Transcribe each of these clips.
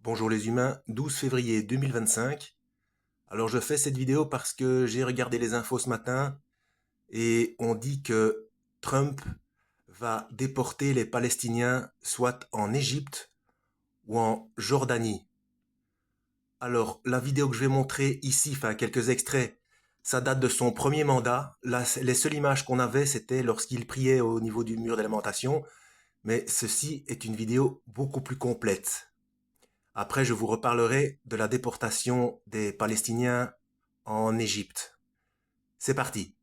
Bonjour les humains, 12 février 2025. Alors je fais cette vidéo parce que j'ai regardé les infos ce matin et on dit que Trump va déporter les Palestiniens soit en Égypte ou en Jordanie. Alors la vidéo que je vais montrer ici, enfin quelques extraits, ça date de son premier mandat. Là, les seules images qu'on avait, c'était lorsqu'il priait au niveau du mur des lamentations. Mais ceci est une vidéo beaucoup plus complète. Après, je vous reparlerai de la déportation des Palestiniens en Égypte. C'est parti.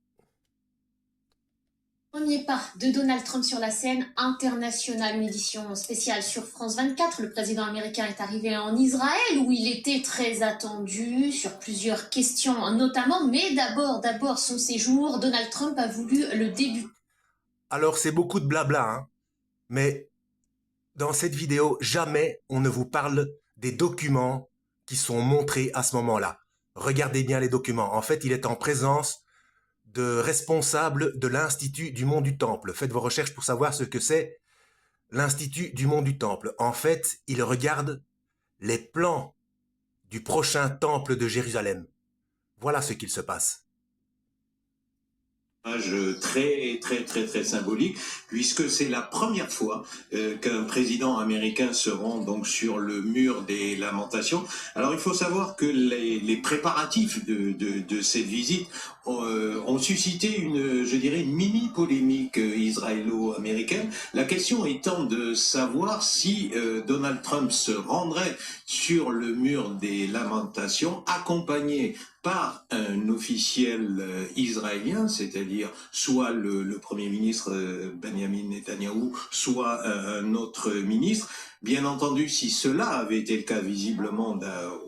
Premier pas de Donald Trump sur la scène internationale, une édition spéciale sur France 24. Le président américain est arrivé en Israël où il était très attendu sur plusieurs questions notamment. Mais d'abord son séjour, Donald Trump a voulu le débuter. Alors, c'est beaucoup de blabla, hein, mais dans cette vidéo, jamais on ne vous parle des documents qui sont montrés à ce moment-là. Regardez bien les documents. En fait, il est en présence de responsables de l'Institut du Mont du Temple. Faites vos recherches pour savoir ce que c'est l'Institut du Mont du Temple. En fait, il regarde les plans du prochain temple de Jérusalem. Voilà ce qu'il se passe. Très symbolique, puisque c'est la première fois qu'un président américain se rend donc sur le mur des lamentations. Alors il faut savoir que les préparatifs de cette visite ont suscité une mini polémique israélo-américaine. La question étant de savoir si Donald Trump se rendrait sur le mur des lamentations accompagné par un officiel israélien, c'est-à-dire soit le Premier ministre Benjamin Netanyahou, soit un autre ministre. Bien entendu, si cela avait été le cas, visiblement,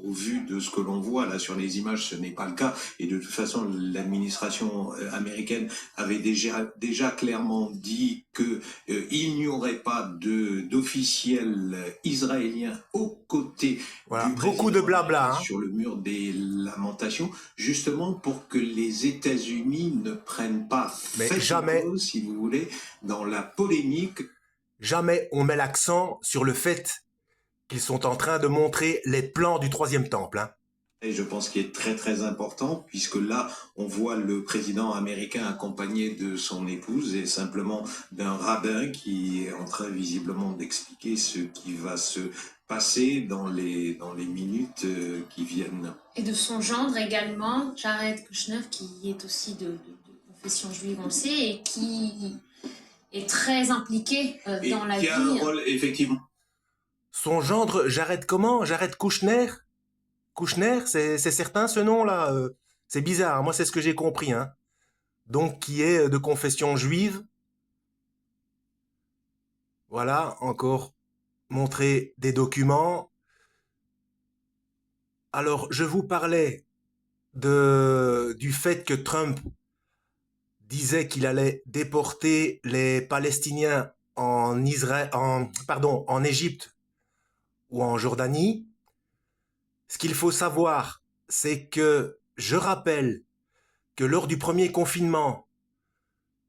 au vu de ce que l'on voit là sur les images, ce n'est pas le cas. Et de toute façon, l'administration américaine avait déjà clairement dit que il n'y aurait pas d'officiel israélien aux côtés Voilà, du beaucoup de blabla, hein. sur le mur des lamentations, justement pour que les États-Unis ne prennent pas fait si vous voulez, dans la polémique. Jamais on met l'accent sur le fait qu'ils sont en train de montrer les plans du troisième temple, hein. Et je pense qu'il est très important, puisque là, on voit le président américain accompagné de son épouse et simplement d'un rabbin qui est en train visiblement d'expliquer ce qui va se passer dans les minutes qui viennent. Et de son gendre également, Jared Kushner, qui est aussi de confession juive, on le sait, et qui est très impliqué dans la vie. Et qui a un rôle, effectivement. Son gendre, Jared comment? Jared Kushner? Kushner, c'est certain ce nom-là. C'est bizarre, moi c'est ce que j'ai compris, hein. Donc qui est de confession juive. Voilà, encore montrer des documents. Alors, je vous parlais du fait que Trump disait qu'il allait déporter les Palestiniens en en Égypte ou en Jordanie. Ce qu'il faut savoir, c'est que je rappelle que lors du premier confinement,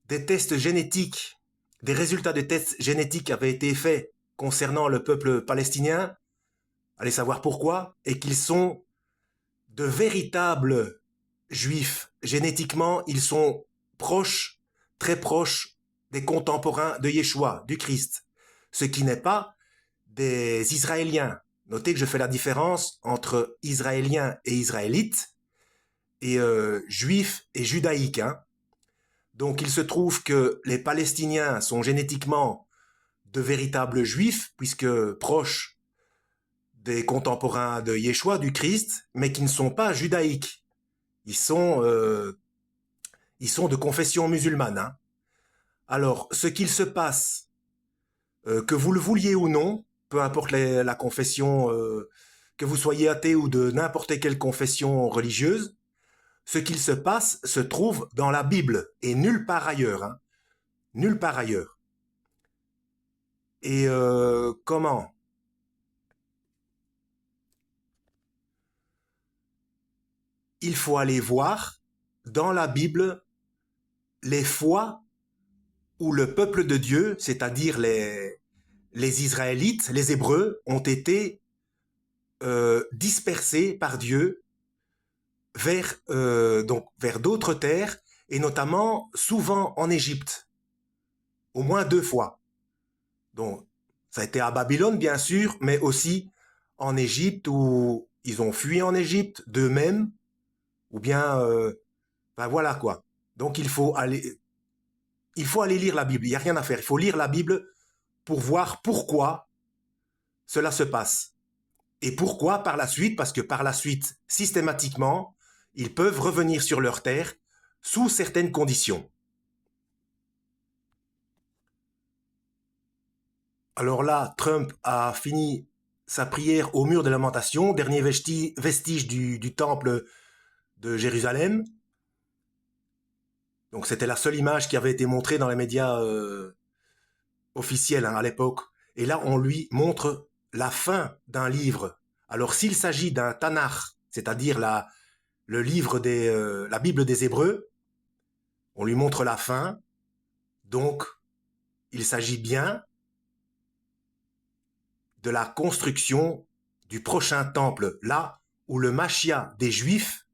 des tests génétiques, des résultats de tests génétiques avaient été faits concernant le peuple palestinien. Allez savoir pourquoi, et qu'ils sont de véritables juifs. Génétiquement, ils sont proches, très proches des contemporains de Yeshua, du Christ. Ce qui n'est pas des Israéliens. Notez que je fais la différence entre Israéliens et Israélites et Juifs et Judaïques, hein. Donc il se trouve que les Palestiniens sont génétiquement de véritables Juifs, puisque proches des contemporains de Yeshua, du Christ, mais qui ne sont pas judaïques. Ils sont de confession musulmane, hein. Alors, ce qu'il se passe, que vous le vouliez ou non, peu importe la confession, que vous soyez athée ou de n'importe quelle confession religieuse, ce qu'il se passe se trouve dans la Bible et nulle part ailleurs, hein. Nulle part ailleurs. Et comment? Il faut aller voir dans la Bible les fois où le peuple de Dieu, c'est-à-dire les Israélites, les Hébreux, ont été dispersés par Dieu vers d'autres terres, et notamment souvent en Égypte, au moins 2 fois. Donc, ça a été à Babylone, bien sûr, mais aussi en Égypte, où ils ont fui en Égypte d'eux-mêmes, ou bien, ben voilà quoi. Donc, il faut aller lire la Bible. Il n'y a rien à faire. Il faut lire la Bible pour voir pourquoi cela se passe. Et pourquoi par la suite? Parce que par la suite, systématiquement, ils peuvent revenir sur leur terre sous certaines conditions. Alors là, Trump a fini sa prière au mur de lamentation, dernier vestige du temple de Jérusalem. Donc c'était la seule image qui avait été montrée dans les médias officiels à l'époque. Et là, on lui montre la fin d'un livre. Alors s'il s'agit d'un Tanakh, c'est-à-dire le livre la Bible des Hébreux, on lui montre la fin. Donc, il s'agit bien de la construction du prochain temple, là où le Machia des Juifs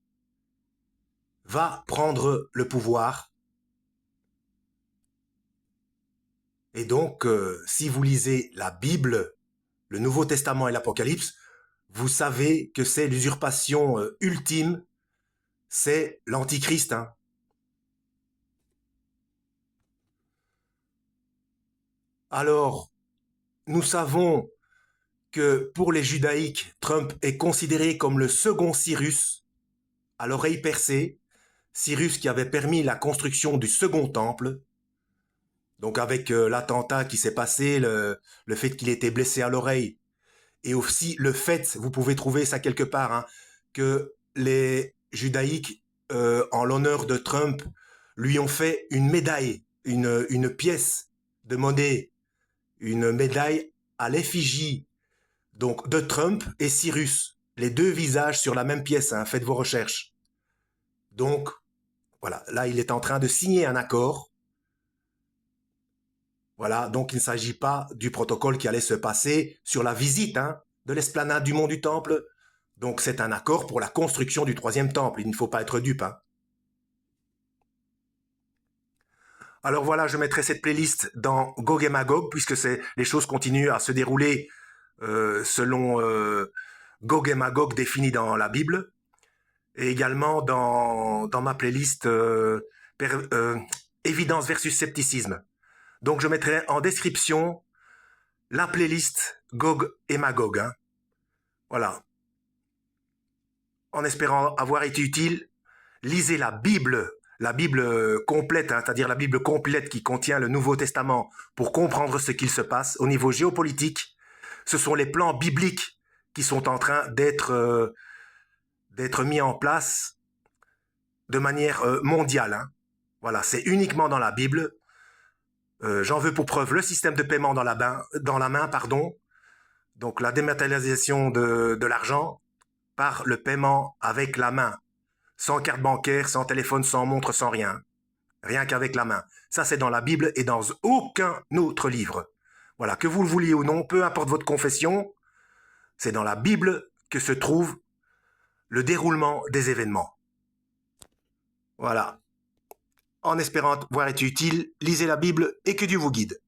va prendre le pouvoir. Et donc, si vous lisez la Bible, le Nouveau Testament et l'Apocalypse, vous savez que c'est l'usurpation ultime, c'est l'Antichrist. Hein. Alors, nous savons que pour les judaïques, Trump est considéré comme le second Cyrus, à l'oreille percée, Cyrus qui avait permis la construction du second temple, donc avec l'attentat qui s'est passé, le fait qu'il était blessé à l'oreille, et aussi le fait, vous pouvez trouver ça quelque part, hein, que les judaïques, en l'honneur de Trump, lui ont fait une médaille, une pièce de monnaie, une médaille à l'effigie donc de Trump et Cyrus, les deux visages sur la même pièce, hein, faites vos recherches. Donc, voilà, là il est en train de signer un accord. Voilà, donc il ne s'agit pas du protocole qui allait se passer sur la visite hein, de l'esplanade du mont du Temple. Donc c'est un accord pour la construction du troisième temple, il ne faut pas être dupe. Hein. Alors voilà, je mettrai cette playlist dans Gog et Magog, puisque les choses continuent à se dérouler selon Gog et Magog définis dans la Bible, et également dans ma playlist Évidence versus scepticisme. Donc je mettrai en description la playlist Gog et Magog. Hein. Voilà. En espérant avoir été utile, lisez la Bible complète, hein, c'est-à-dire la Bible complète qui contient le Nouveau Testament pour comprendre ce qu'il se passe au niveau géopolitique. Ce sont les plans bibliques qui sont en train d'être mis en place de manière mondiale. Hein. Voilà, c'est uniquement dans la Bible. J'en veux pour preuve le système de paiement dans la main, pardon. Donc la dématérialisation de l'argent par le paiement avec la main. Sans carte bancaire, sans téléphone, sans montre, sans rien. Rien qu'avec la main. Ça, c'est dans la Bible et dans aucun autre livre. Voilà, que vous le vouliez ou non, peu importe votre confession, c'est dans la Bible que se trouve le déroulement des événements. Voilà. En espérant avoir été utile, lisez la Bible et que Dieu vous guide.